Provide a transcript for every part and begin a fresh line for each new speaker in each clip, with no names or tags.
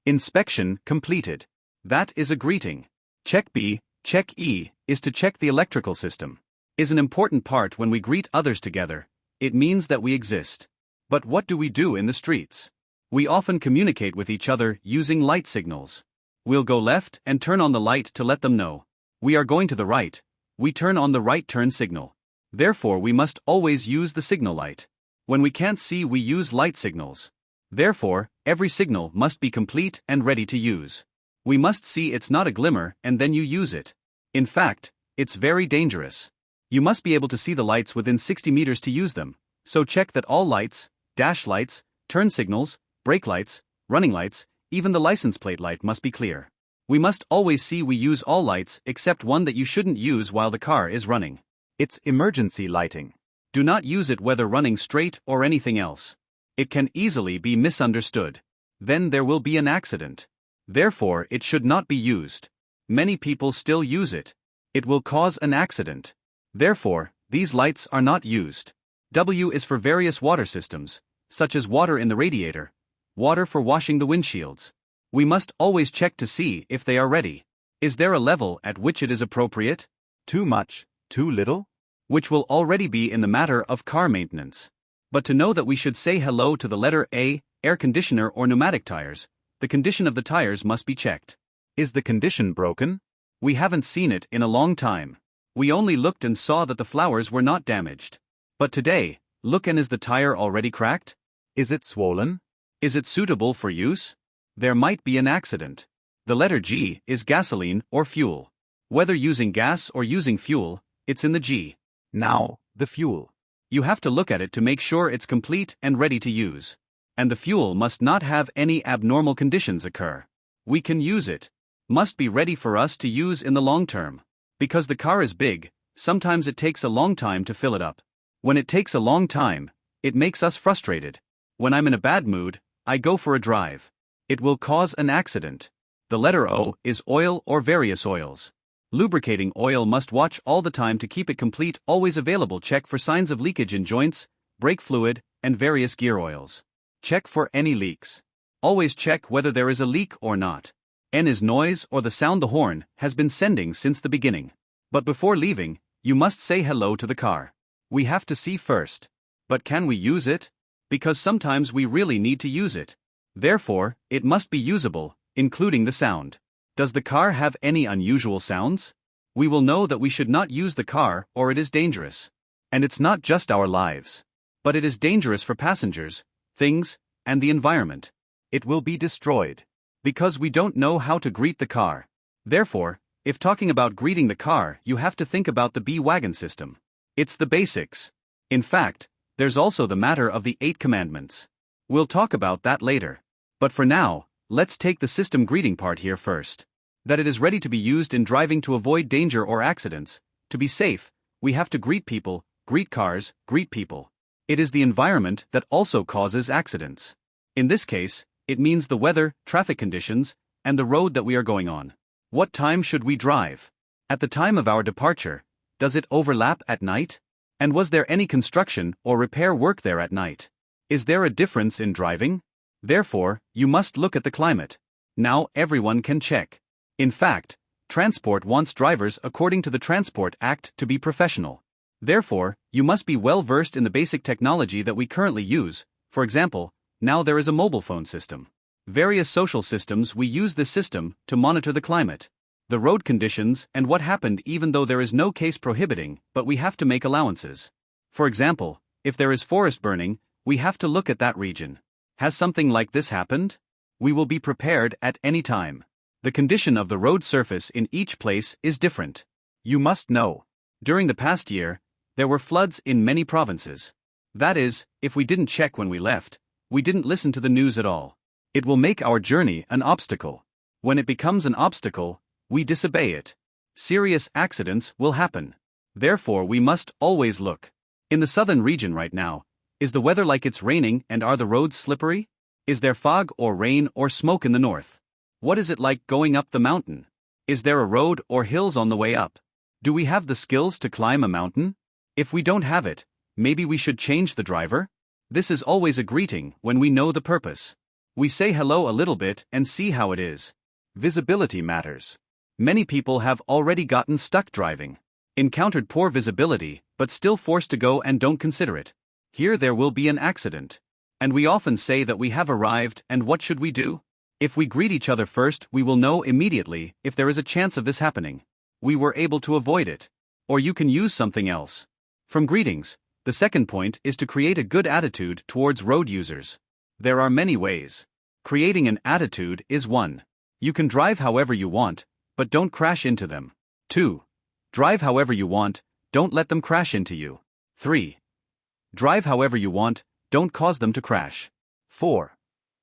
Inspection completed. That is a greeting. Check B, check E, is to check the electrical system. Is an important part when we greet others together. It means that we exist. But what do we do in the streets? We often communicate with each other using light signals. We'll go left and turn on the light to let them know we are going to the right. We turn on the right turn signal. Therefore, we must always use the signal light. When we can't see, we use light signals. Therefore, every signal must be complete and ready to use. We must see it's not a glimmer and then you use it. In fact, it's very dangerous. You must be able to see the lights within 60 meters to use them, so check that all lights, dash lights, turn signals, brake lights, running lights, even the license plate light must be clear. We must always see we use all lights except one that you shouldn't use while the car is running. It's emergency lighting. Do not use it whether running straight or anything else. It can easily be misunderstood. Then there will be an accident. Therefore, it should not be used. Many people still use it. It will cause an accident. Therefore, these lights are not used. W is for various water systems, such as water in the radiator, water for washing the windshields. We must always check to see if they are ready. Is there a level at which it is appropriate? Too much, too little? Which will already be in the matter of car maintenance. But to know that we should say hello to the letter A, air conditioner or pneumatic tires, the condition of the tires must be checked. Is the condition broken? We haven't seen it in a long time. We only looked and saw that the flowers were not damaged. But today, look, and is the tire already cracked? Is it swollen? Is it suitable for use? There might be an accident. The letter G is gasoline or fuel. Whether using gas or using fuel, it's in the G. Now, the fuel. You have to look at it to make sure it's complete and ready to use. And the fuel must not have any abnormal conditions occur. We can use it. Must be ready for us to use in the long term. Because the car is big, sometimes it takes a long time to fill it up. When it takes a long time, it makes us frustrated. When I'm in a bad mood, I go for a drive. It will cause an accident. The letter O is oil or various oils. Lubricating oil must watch all the time to keep it complete, always available. Check for signs of leakage in joints, brake fluid, and various gear oils. Check for any leaks. Always check whether there is a leak or not. N is noise or the sound the horn has been sending since the beginning. But before leaving, you must say hello to the car. We have to see first. But can we use it? Because sometimes we really need to use it. Therefore, it must be usable, including the sound. Does the car have any unusual sounds? We will know that we should not use the car or it is dangerous. And it's not just our lives. But it is dangerous for passengers, things, and the environment. It will be destroyed. Because we don't know how to greet the car. Therefore, if talking about greeting the car, you have to think about the B-wagon system. It's the basics. In fact, there's also the matter of the 8 commandments. We'll talk about that later. But for now, let's take the system greeting part here first. That it is ready to be used in driving to avoid danger or accidents. To be safe, we have to greet people, greet cars, greet people. It is the environment that also causes accidents. In this case, it means the weather, traffic conditions, and the road that we are going on. What time should we drive? At the time of our departure, does it overlap at night? And was there any construction or repair work there at night? Is there a difference in driving? Therefore, you must look at the climate. Now everyone can check. In fact, transport wants drivers according to the Transport Act to be professional. Therefore, you must be well versed in the basic technology that we currently use. For example, now there is a mobile phone system. Various social systems, we use this system to monitor the climate, the road conditions, and what happened, even though there is no case prohibiting, but we have to make allowances. For example, if there is forest burning, we have to look at that region. Has something like this happened? We will be prepared at any time. The condition of the road surface in each place is different. You must know. During the past year, there were floods in many provinces. That is, if we didn't check when we left, we didn't listen to the news at all. It will make our journey an obstacle. When it becomes an obstacle, we disobey it. Serious accidents will happen. Therefore, we must always look. In the southern region right now, is the weather like it's raining and are the roads slippery? Is there fog or rain or smoke in the north? What is it like going up the mountain? Is there a road or hills on the way up? Do we have the skills to climb a mountain? If we don't have it, maybe we should change the driver? This is always a greeting when we know the purpose. We say hello a little bit and see how it is. Visibility matters. Many people have already gotten stuck driving, encountered poor visibility, but still forced to go and don't consider it. Here there will be an accident. And we often say that we have arrived, and what should we do? If we greet each other first, we will know immediately if there is a chance of this happening. We were able to avoid it. Or you can use something else. From greetings, the second point is to create a good attitude towards road users. There are many ways. Creating an attitude is one. You can drive however you want, but don't crash into them. 2. Drive however you want, don't let them crash into you. 3. Drive however you want, don't cause them to crash. 4.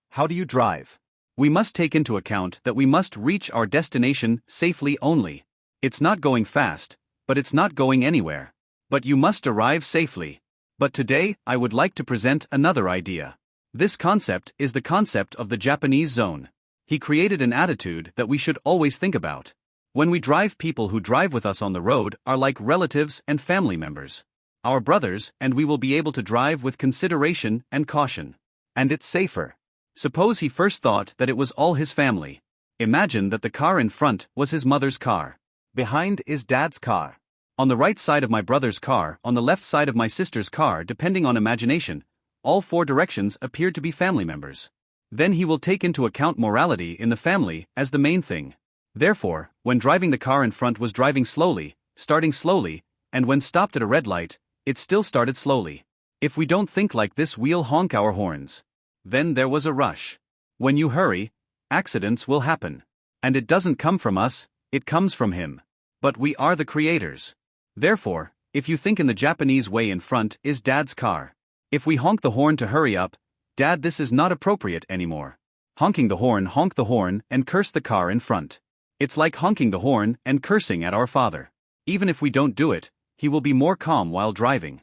How do you drive? We must take into account that we must reach our destination safely only. It's not going fast, but it's not going anywhere. But you must arrive safely. But today, I would like to present another idea. This concept is the concept of the Japanese zone. He created an attitude that we should always think about. When we drive, people who drive with us on the road are like relatives and family members. Our brothers, and we will be able to drive with consideration and caution. And it's safer. Suppose he first thought that it was all his family. Imagine that the car in front was his mother's car. Behind is dad's car. On the right side of my brother's car, on the left side of my sister's car, depending on imagination, all 4 directions appear to be family members. Then he will take into account morality in the family as the main thing. Therefore, when driving, the car in front was driving slowly, starting slowly, and when stopped at a red light, it still started slowly. If we don't think like this, we'll honk our horns. Then there was a rush. When you hurry, accidents will happen. And it doesn't come from us, it comes from him. But we are the creators. Therefore, if you think in the Japanese way, in front is dad's car. If we honk the horn to hurry up, Dad, this is not appropriate anymore. Honking the horn, honk the horn and curse the car in front. It's like honking the horn and cursing at our father. Even if we don't do it, he will be more calm while driving.